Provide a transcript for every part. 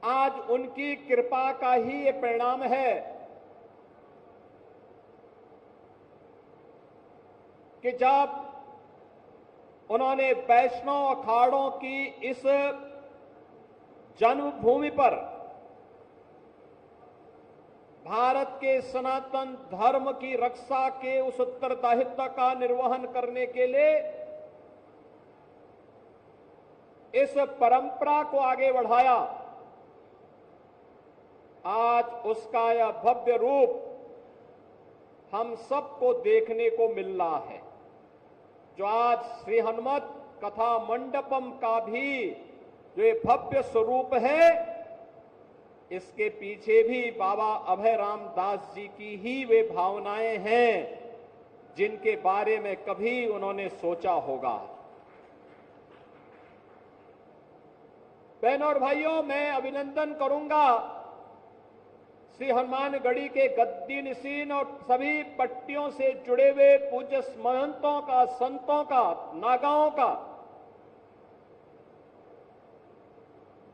आज उनकी कृपा का ही ये परिणाम है कि जब उन्होंने वैष्णव अखाड़ों की इस जन्मभूमि पर भारत के सनातन धर्म की रक्षा के उस उत्तरदायित्व का निर्वहन करने के लिए इस परंपरा को आगे बढ़ाया, आज उसका यह भव्य रूप हम सबको देखने को मिल रहा है। जो आज श्री हनुमत कथा मंडपम का भी जो ये भव्य स्वरूप है, इसके पीछे भी बाबा अभय राम दास जी की ही वे भावनाएं हैं जिनके बारे में कभी उन्होंने सोचा होगा। बहनों और भाइयों, मैं अभिनंदन करूंगा श्री हनुमानगढ़ी के गद्दी निशीन और सभी पट्टियों से जुड़े हुए पूज्य महंतों का, संतों का, नागाओं का,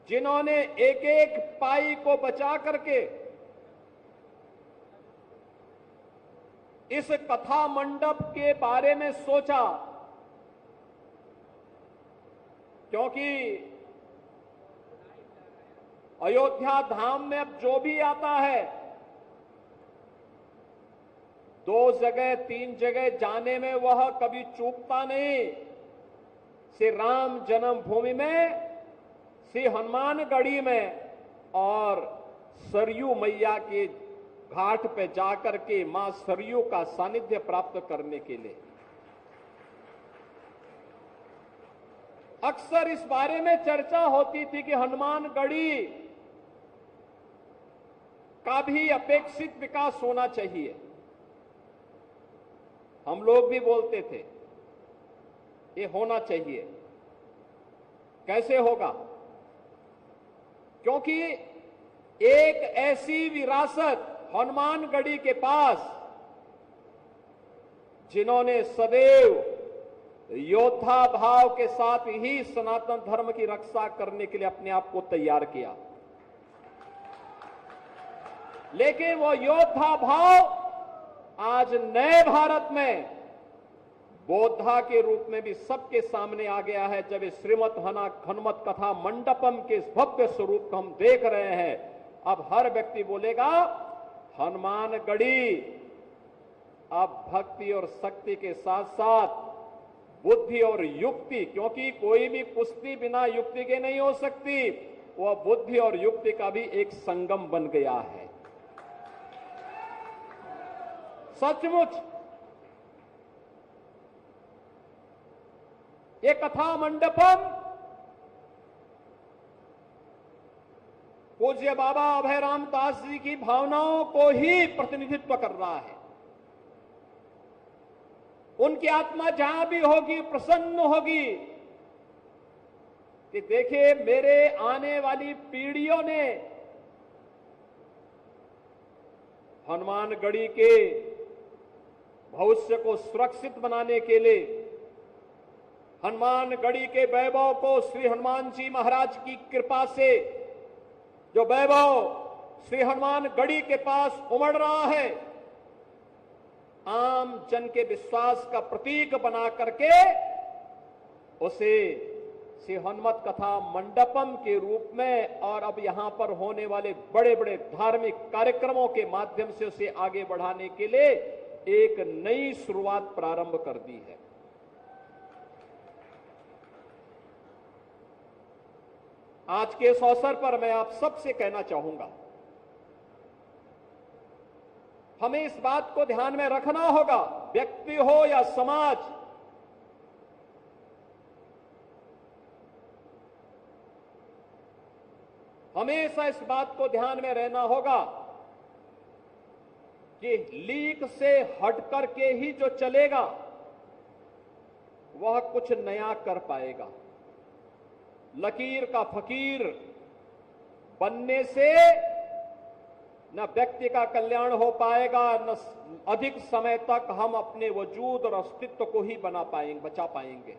जिन्होंने एक एक पाई को बचा करके इस कथा मंडप के बारे में सोचा, क्योंकि अयोध्या धाम में अब जो भी आता है 2 जगह 3 जगह जाने में वह कभी चूकता नहीं। श्री राम जन्मभूमि में, श्री हनुमानगढ़ी में और सरयू मैया के घाट पे जाकर के मां सरयू का सानिध्य प्राप्त करने के लिए। अक्सर इस बारे में चर्चा होती थी कि हनुमानगढ़ी का भी अपेक्षित विकास होना चाहिए। हम लोग भी बोलते थे ये होना चाहिए। कैसे होगा? क्योंकि एक ऐसी विरासत हनुमानगढ़ी के पास, जिन्होंने सदैव योद्धा भाव के साथ ही सनातन धर्म की रक्षा करने के लिए अपने आप को तैयार किया, लेकिन वो योद्धा भाव आज नए भारत में बोद्धा के रूप में भी सबके सामने आ गया है। जब इस श्रीमद हनुमत कथा मंडपम के इस भव्य स्वरूप को हम देख रहे हैं, अब हर व्यक्ति बोलेगा हनुमानगढ़ी अब भक्ति और शक्ति के साथ साथ बुद्धि और युक्ति, क्योंकि कोई भी कुश्ती बिना युक्ति के नहीं हो सकती, वह बुद्धि और युक्ति का भी एक संगम बन गया है। सचमुच ये कथा मंडपम पूज्य बाबा अभय राम दास जी की भावनाओं को ही प्रतिनिधित्व कर रहा है। उनकी आत्मा जहां भी होगी प्रसन्न होगी कि देखिए मेरे आने वाली पीढ़ियों ने हनुमानगढ़ी के भविष्य को सुरक्षित बनाने के लिए, हनुमानगढ़ी के वैभव को श्री हनुमान जी महाराज की कृपा से जो वैभव श्री हनुमानगढ़ी के पास उमड़ रहा है, आम जन के विश्वास का प्रतीक बना करके उसे श्री हनुमत कथा मंडपम के रूप में और अब यहां पर होने वाले बड़े बड़े धार्मिक कार्यक्रमों के माध्यम से उसे आगे बढ़ाने के लिए एक नई शुरुआत प्रारंभ कर दी है। आज के इस अवसर पर मैं आप सबसे कहना चाहूंगा, हमें इस बात को ध्यान में रखना होगा, व्यक्ति हो या समाज, हमेशा इस बात को ध्यान में रहना होगा कि लीक से हट करके ही जो चलेगा वह कुछ नया कर पाएगा। लकीर का फकीर बनने से न व्यक्ति का कल्याण हो पाएगा, न अधिक समय तक हम अपने वजूद और अस्तित्व को ही बचा पाएंगे।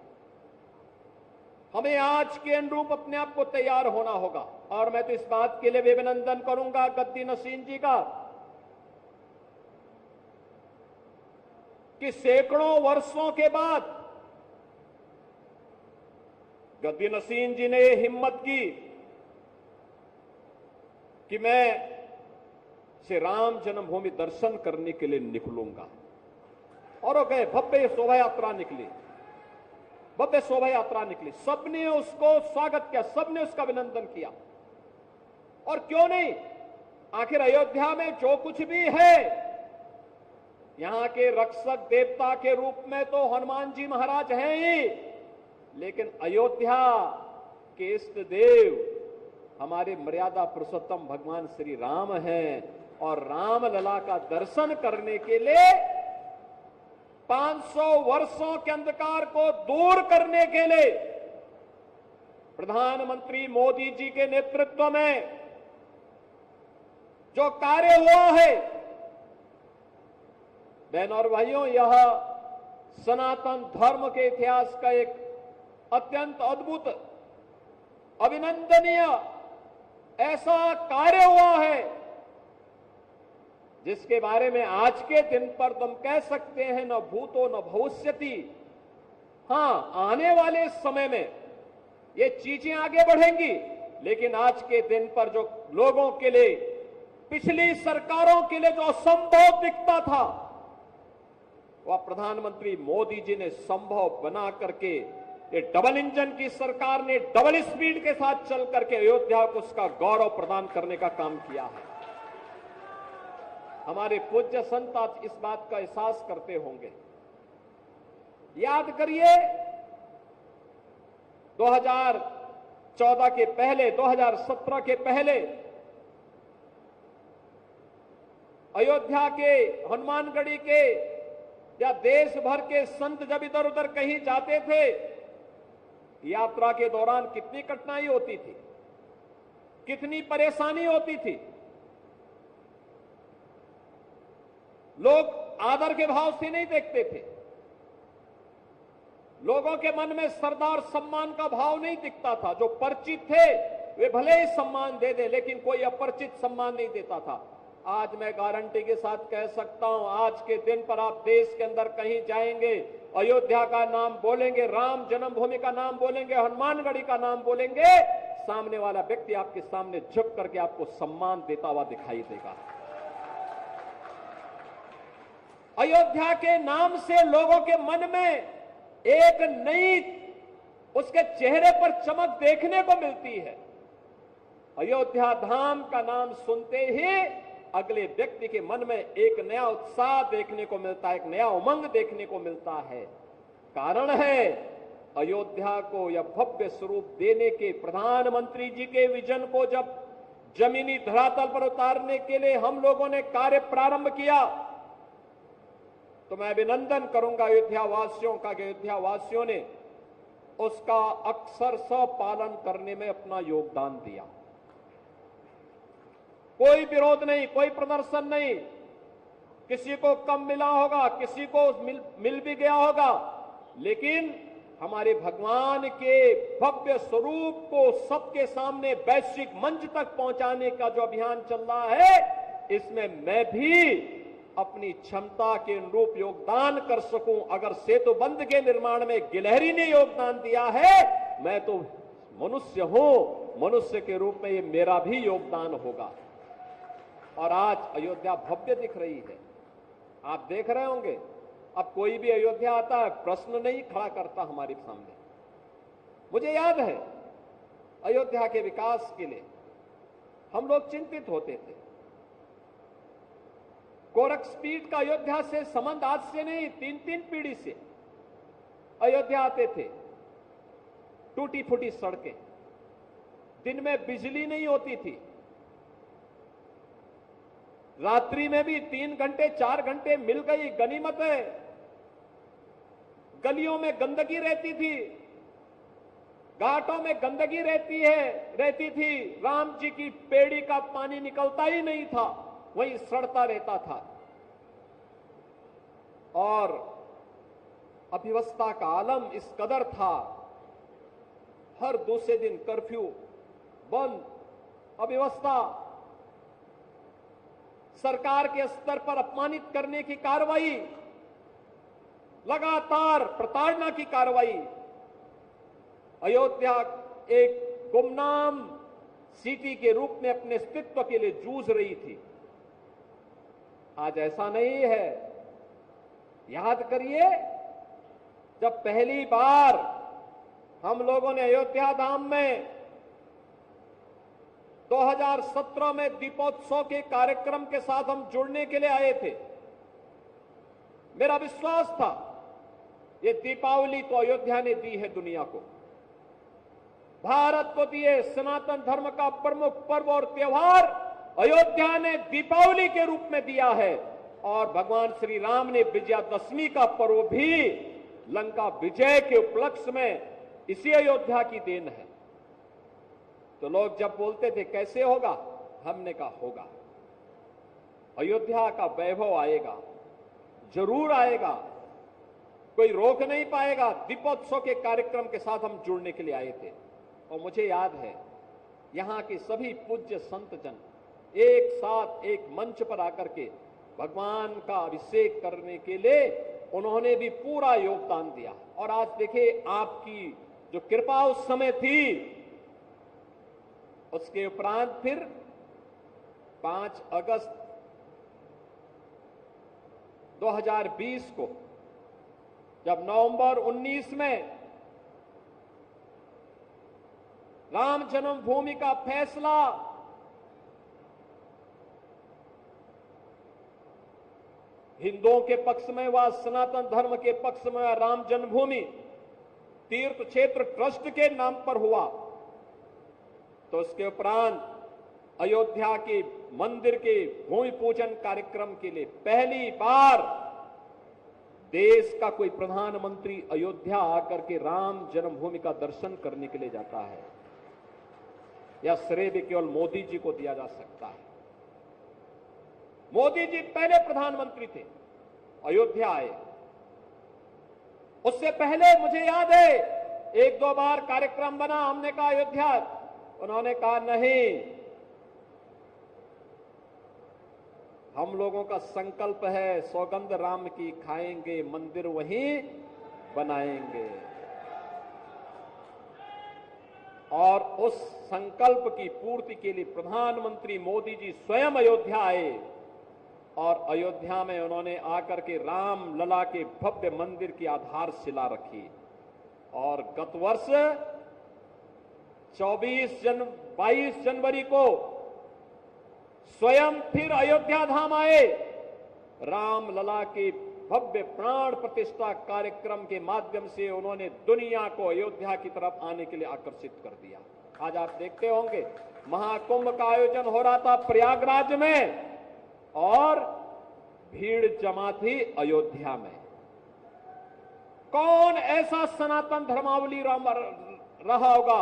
हमें आज के अनुरूप अपने आप को तैयार होना होगा। और मैं तो इस बात के लिए भी अभिनंदन करूंगा गद्दी नसीन जी का कि सैकड़ों वर्षों के बाद गद्दी नसीन जी ने हिम्मत की कि मैं श्री राम जन्मभूमि दर्शन करने के लिए निकलूंगा। और वो गए, भव्य शोभा यात्रा निकली, भव्य शोभा यात्रा निकली। सबने उसको स्वागत किया, सबने उसका अभिनंदन किया। और क्यों नहीं, आखिर अयोध्या में जो कुछ भी है, यहां के रक्षक देवता के रूप में तो हनुमान जी महाराज हैं ही, लेकिन अयोध्या के इष्ट देव हमारे मर्यादा पुरुषोत्तम भगवान श्री राम हैं। और रामलला का दर्शन करने के लिए 500 वर्षों के अंधकार को दूर करने के लिए प्रधानमंत्री मोदी जी के नेतृत्व में जो कार्य हुआ है, बहनों और भाइयों, यह सनातन धर्म के इतिहास का एक अत्यंत अद्भुत, अभिनंदनीय ऐसा कार्य हुआ है जिसके बारे में आज के दिन पर तुम कह सकते हैं न भूतो न भविष्यति। हां, आने वाले समय में ये चीजें आगे बढ़ेंगी, लेकिन आज के दिन पर जो लोगों के लिए, पिछली सरकारों के लिए जो असंभव दिखता था, वह प्रधानमंत्री मोदी जी ने संभव बना करके, ये डबल इंजन की सरकार ने डबल स्पीड के साथ चल करके अयोध्या को उसका गौरव प्रदान करने का काम किया है। हमारे पूज्य संत आज इस बात का एहसास करते होंगे। याद करिए, 2014 के पहले, 2017 के पहले अयोध्या के, हनुमानगढ़ी के या देश भर के संत जब इधर उधर कहीं जाते थे, यात्रा के दौरान कितनी कठिनाई होती थी, कितनी परेशानी होती थी। लोग आदर के भाव से नहीं देखते थे, लोगों के मन में सरदार सम्मान का भाव नहीं दिखता था। जो परिचित थे वे भले ही सम्मान दे दे, लेकिन कोई अपरिचित सम्मान नहीं देता था। आज मैं गारंटी के साथ कह सकता हूं, आज के दिन पर आप देश के अंदर कहीं जाएंगे, अयोध्या का नाम बोलेंगे, राम जन्मभूमि का नाम बोलेंगे, हनुमानगढ़ी का नाम बोलेंगे, सामने वाला व्यक्ति आपके सामने झुक करके आपको सम्मान देता हुआ दिखाई देगा। अयोध्या के नाम से लोगों के मन में एक नई, उसके चेहरे पर चमक देखने को मिलती है। अयोध्या धाम का नाम सुनते ही अगले व्यक्ति के मन में एक नया उत्साह देखने को मिलता है, एक नया उमंग देखने को मिलता है। कारण है, अयोध्या को यह भव्य स्वरूप देने के प्रधानमंत्री जी के विजन को जब जमीनी धरातल पर उतारने के लिए हम लोगों ने कार्य प्रारंभ किया, तो मैं अभिनंदन करूंगा अयोध्या वासियों का कि अयोध्या वासियों ने उसका अक्षरशः पालन करने में अपना योगदान दिया। कोई विरोध नहीं, कोई प्रदर्शन नहीं, किसी को कम मिला होगा, किसी को मिल भी गया होगा, लेकिन हमारे भगवान के भव्य स्वरूप को सबके सामने वैश्विक मंच तक पहुंचाने का जो अभियान चल रहा है, इसमें मैं भी अपनी क्षमता के अनुरूप योगदान कर सकूं। अगर सेतु बंध के निर्माण में गिलहरी ने योगदान दिया है, मैं तो मनुष्य हूं, मनुष्य के रूप में ये मेरा भी योगदान होगा। और आज अयोध्या भव्य दिख रही है, आप देख रहे होंगे। अब कोई भी अयोध्या आता है, प्रश्न नहीं खड़ा करता हमारे सामने। मुझे याद है, अयोध्या के विकास के लिए हम लोग चिंतित होते थे। गोरखपीठ का अयोध्या से संबंध आज से नहीं, 3-3 पीढ़ी से अयोध्या आते थे। टूटी फूटी सड़कें, दिन में बिजली नहीं होती थी, रात्रि में भी 3 घंटे 4 घंटे मिल गई गनीमत है। गलियों में गंदगी रहती थी, घाटों में गंदगी रहती थी। राम जी की पेड़ी का पानी निकलता ही नहीं था, वहीं सड़ता रहता था। और अव्यवस्था का आलम इस कदर था हर दूसरे दिन कर्फ्यू, बंद, अव्यवस्था, सरकार के स्तर पर अपमानित करने की कार्रवाई, लगातार प्रताड़ना की कार्रवाई। अयोध्या एक गुमनाम सिटी के रूप में अपने अस्तित्व के लिए जूझ रही थी। आज ऐसा नहीं है। याद करिए, जब पहली बार हम लोगों ने अयोध्या धाम में 2017 में दीपोत्सव के कार्यक्रम के साथ हम जुड़ने के लिए आए थे। मेरा विश्वास था ये दीपावली तो अयोध्या ने दी है दुनिया को, भारत को दिए सनातन धर्म का प्रमुख पर्व और त्योहार अयोध्या ने दीपावली के रूप में दिया है। और भगवान श्री राम ने विजयादशमी का पर्व भी लंका विजय के उपलक्ष्य में इसी अयोध्या की देन है। तो लोग जब बोलते थे कैसे होगा, हमने कहा होगा। अयोध्या का वैभव आएगा, जरूर आएगा, कोई रोक नहीं पाएगा। दीपोत्सव के कार्यक्रम के साथ हम जुड़ने के लिए आए थे और मुझे याद है यहां के सभी पूज्य संत जन एक साथ एक मंच पर आकर के भगवान का अभिषेक करने के लिए उन्होंने भी पूरा योगदान दिया। और आज देखिए, आपकी जो कृपा उस समय थी, उसके उपरांत फिर 5 अगस्त 2020 को जब नवंबर 19 में राम जन्मभूमि का फैसला हिंदुओं के पक्ष में व सनातन धर्म के पक्ष में राम जन्मभूमि तीर्थ क्षेत्र ट्रस्ट के नाम पर हुआ, तो उसके उपरांत अयोध्या के मंदिर के भूमि पूजन कार्यक्रम के लिए पहली बार देश का कोई प्रधानमंत्री अयोध्या आकर के राम जन्मभूमि का दर्शन करने के लिए जाता है। यह श्रेय भी केवल मोदी जी को दिया जा सकता है। मोदी जी पहले प्रधानमंत्री थे, अयोध्या आए। उससे पहले मुझे याद है 1-2 बार कार्यक्रम बना, हमने कहा अयोध्या, उन्होंने कहा नहीं, हम लोगों का संकल्प है सौगंध राम की खाएंगे, मंदिर वहीं बनाएंगे। और उस संकल्प की पूर्ति के लिए प्रधानमंत्री मोदी जी स्वयं अयोध्या आए और अयोध्या में उन्होंने आकर के राम लला के भव्य मंदिर की आधारशिला रखी। और गत वर्ष 22 जनवरी को स्वयं फिर अयोध्या धाम आए, राम लला के भव्य प्राण प्रतिष्ठा कार्यक्रम के माध्यम से उन्होंने दुनिया को अयोध्या की तरफ आने के लिए आकर्षित कर दिया। आज आप देखते होंगे महाकुंभ का आयोजन हो रहा था प्रयागराज में और भीड़ जमा थी अयोध्या में। कौन ऐसा सनातन धर्मावली रहा होगा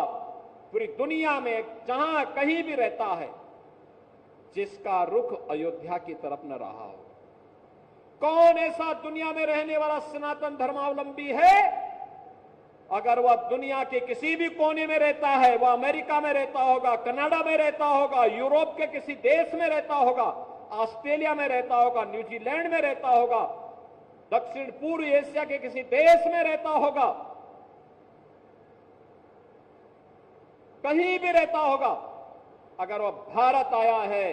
पूरी दुनिया में, जहां कहीं भी रहता है, जिसका रुख अयोध्या की तरफ न रहा हो? कौन ऐसा दुनिया में रहने वाला सनातन धर्मावलंबी है, अगर वह दुनिया के किसी भी कोने में रहता है, वह अमेरिका में रहता होगा, कनाडा में रहता होगा, यूरोप के किसी देश में रहता होगा, ऑस्ट्रेलिया में रहता होगा, न्यूजीलैंड में रहता होगा, दक्षिण पूर्व एशिया के किसी देश में रहता होगा, कहीं भी रहता होगा, अगर वह भारत आया है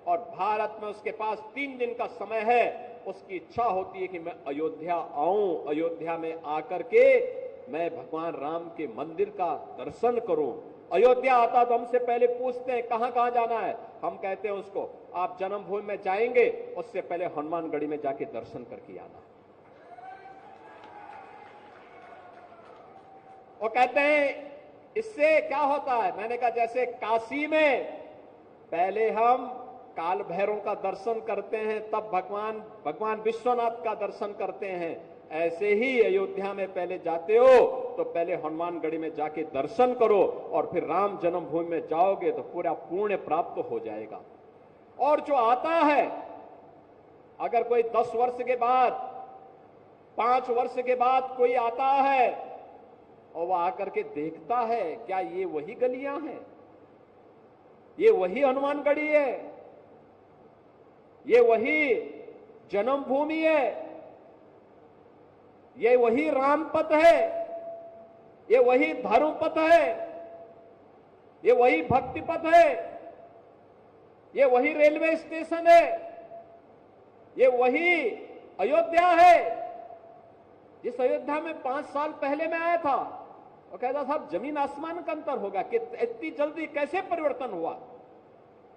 और भारत में उसके पास 3 दिन का समय है, उसकी इच्छा होती है कि मैं अयोध्या आऊं, अयोध्या में आकर के मैं भगवान राम के मंदिर का दर्शन करूं। अयोध्या आता तो हमसे पहले पूछते हैं कहां कहां जाना है, हम कहते हैं उसको आप जन्मभूमि में जाएंगे, उससे पहले हनुमानगढ़ी में जाके दर्शन करके आना। वो कहते हैं इससे क्या होता है, मैंने कहा जैसे काशी में पहले हम काल भैरव का दर्शन करते हैं, तब भगवान विश्वनाथ का दर्शन करते हैं, ऐसे ही अयोध्या में पहले जाते हो तो पहले हनुमानगढ़ी में जाके दर्शन करो और फिर राम जन्मभूमि में जाओगे तो पूरा पुण्य प्राप्त हो जाएगा। और जो आता है, अगर कोई 10 वर्ष के बाद, 5 वर्ष के बाद कोई आता है और वह आकर के देखता है, क्या ये वही गलियां हैं, ये वही हनुमानगढ़ी है, ये वही जन्मभूमि है, ये वही रामपथ है, ये वही धर्मपथ है, ये वही भक्तिपथ है, ये वही रेलवे स्टेशन है, ये वही अयोध्या है जिस अयोध्या में 5 साल पहले मैं आया था और कहता साहब जमीन आसमान का अंतर होगा कि इतनी जल्दी कैसे परिवर्तन हुआ।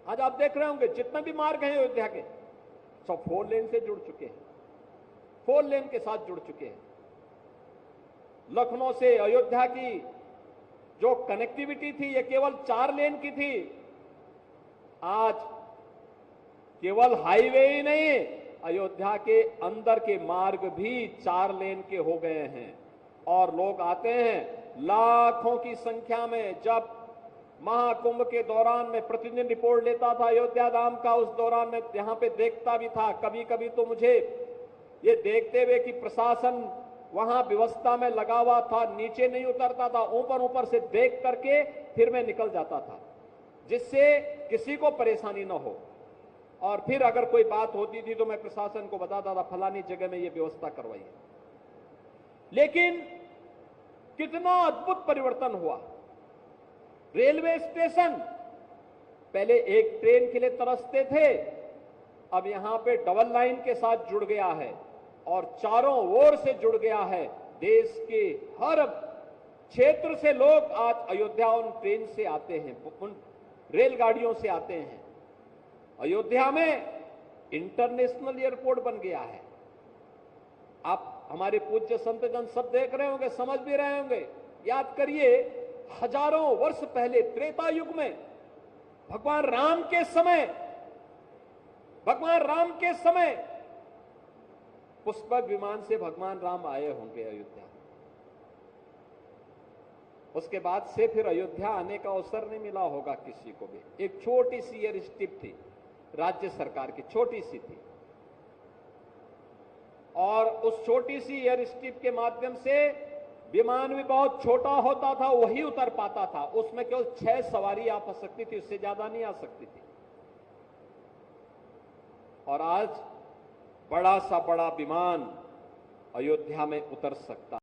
आज आप देख रहे होंगे जितने भी मार्ग हैं अयोध्या के सब 4 लेन से जुड़ चुके हैं, 4 लेन के साथ जुड़ चुके हैं। लखनऊ से अयोध्या की जो कनेक्टिविटी थी ये केवल 4 लेन की थी, आज केवल हाईवे ही नहीं, अयोध्या के अंदर के मार्ग भी 4 लेन के हो गए हैं और लोग आते हैं लाखों की संख्या में। जब महाकुंभ के दौरान में प्रतिदिन रिपोर्ट लेता था अयोध्या धाम का, उस दौरान में यहां पे देखता भी था। कभी कभी तो मुझे ये देखते हुए कि प्रशासन वहां व्यवस्था में लगा हुआ था, नीचे नहीं उतरता था, ऊपर ऊपर से देख करके फिर मैं निकल जाता था, जिससे किसी को परेशानी न हो। और फिर अगर कोई बात होती थी तो मैं प्रशासन को बताता था फलानी जगह में ये व्यवस्था करवाइए। लेकिन कितना अद्भुत परिवर्तन हुआ। रेलवे स्टेशन पहले एक ट्रेन के लिए तरसते थे, अब यहां पे डबल लाइन के साथ जुड़ गया है और चारों ओर से जुड़ गया है। देश के हर क्षेत्र से लोग आज अयोध्या उन ट्रेन से आते हैं, उन रेलगाड़ियों से आते हैं। अयोध्या में इंटरनेशनल एयरपोर्ट बन गया है। आप हमारे पूज्य संतजन सब देख रहे होंगे, समझ भी रहे होंगे। याद करिए हजारों वर्ष पहले त्रेता युग में भगवान राम के समय पुष्पक विमान से भगवान राम आए होंगे अयोध्या। उसके बाद से फिर अयोध्या आने का अवसर नहीं मिला होगा किसी को भी। एक छोटी सी एयर स्ट्रिप थी, राज्य सरकार की छोटी सी थी, और उस छोटी सी एयर स्ट्रिप के माध्यम से विमान भी बहुत छोटा होता था, वही उतर पाता था। उसमें केवल 6 सवारी आ सकती थी, उससे ज्यादा नहीं आ सकती थी। और आज बड़ा सा बड़ा विमान अयोध्या में उतर सकता